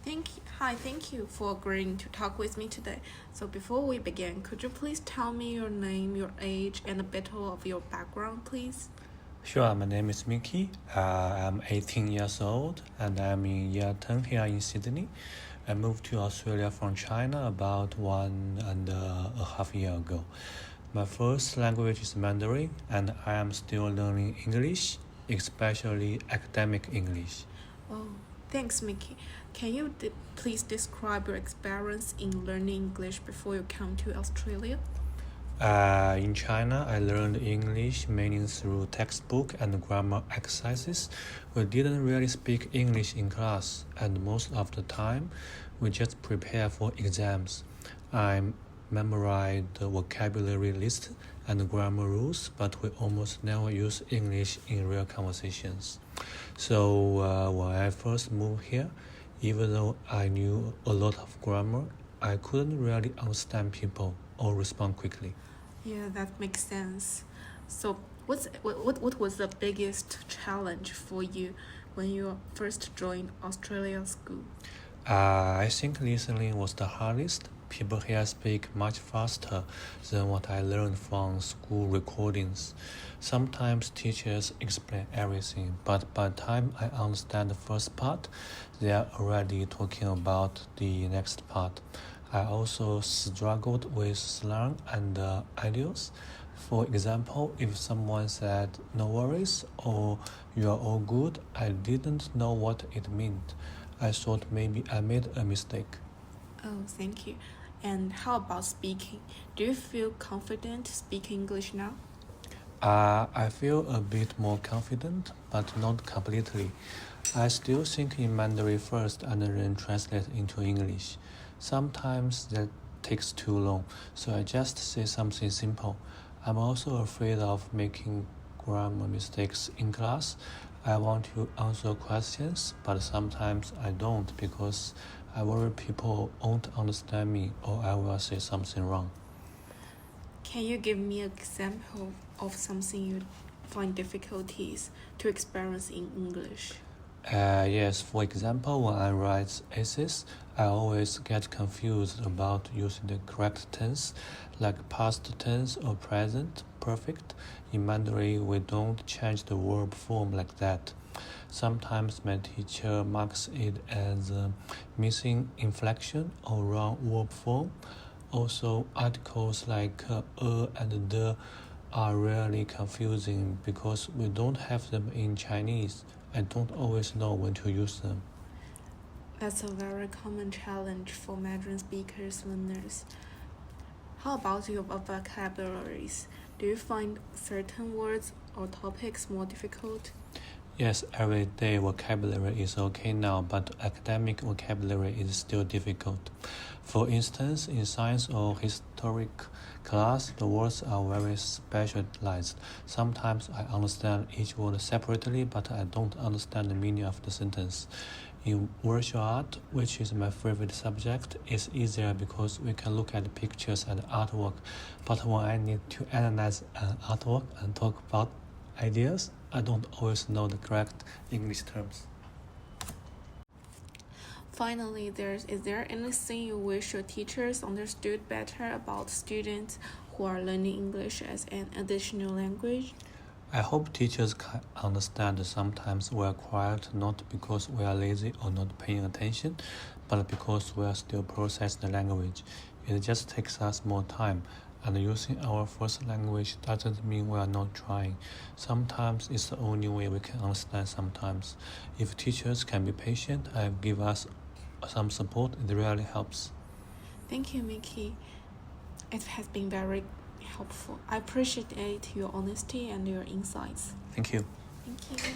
Thank you for agreeing to talk with me today. So before we begin, could you please tell me your name, your age, and a bit of your background, please? Sure, my name is Mickey. I'm 18 years old and I'm in year 10 here in Sydney. I moved to Australia from China about 1.5 years ago. My first language is Mandarin and I am still learning English, especially academic English. Oh, thanks, Mickey. Can you please describe your experience in learning English before you came to Australia? In China, I learned English mainly through textbook and grammar exercises. We didn't really speak English in class, and most of the time, we just prepare for exams. I memorized the vocabulary list and grammar rules, but we almost never use English in real conversations. So when I first moved here, even though I knew a lot of grammar, I couldn't really understand people or respond quickly. Yeah, that makes sense. So what was the biggest challenge for you when you first joined Australia school? I think listening was the hardest. People here speak much faster than what I learned from school recordings. Sometimes teachers explain everything, but by the time I understand the first part, they are already talking about the next part. I also struggled with slang and ideas. For example, if someone said no worries or you are all good, I didn't know what it meant. I thought maybe I made a mistake. Oh, thank you. And how about speaking? Do you feel confident speaking English now? I feel a bit more confident, but not completely. I still think in Mandarin first and then translate into English. Sometimes that takes too long, so I just say something simple. I'm also afraid of making grammar mistakes in class. I want to answer questions, but sometimes I don't because I worry people won't understand me or I will say something wrong. Can you give me an example of something you find difficulties to experience in English? Yes, for example, when I write essays, I always get confused about using the correct tense, like past tense or present perfect. In Mandarin, we don't change the verb form like that. Sometimes my teacher marks it as missing inflection or wrong verb form. Also, articles like and the are really confusing because we don't have them in Chinese. I don't always know when to use them. That's a very common challenge for Mandarin speakers learners. How about your vocabularies? Do you find certain words or topics more difficult? Yes, everyday vocabulary is okay now, but academic vocabulary is still difficult. For instance, in science or historic class, the words are very specialized. Sometimes I understand each word separately, but I don't understand the meaning of the sentence. In visual art, which is my favorite subject, it's easier because we can look at pictures and artwork. But when I need to analyze an artwork and talk about ideas, I don't always know the correct English terms. Finally, is there anything you wish your teachers understood better about students who are learning English as an additional language? I hope teachers can understand that sometimes we are quiet not because we are lazy or not paying attention, but because we are still processing the language. It just takes us more time, and using our first language doesn't mean we are not trying. Sometimes it's the only way we can understand sometimes. If teachers can be patient and give us some support, it really helps. Thank you, Mickey. It has been very helpful. I appreciate your honesty and your insights. Thank you. Thank you.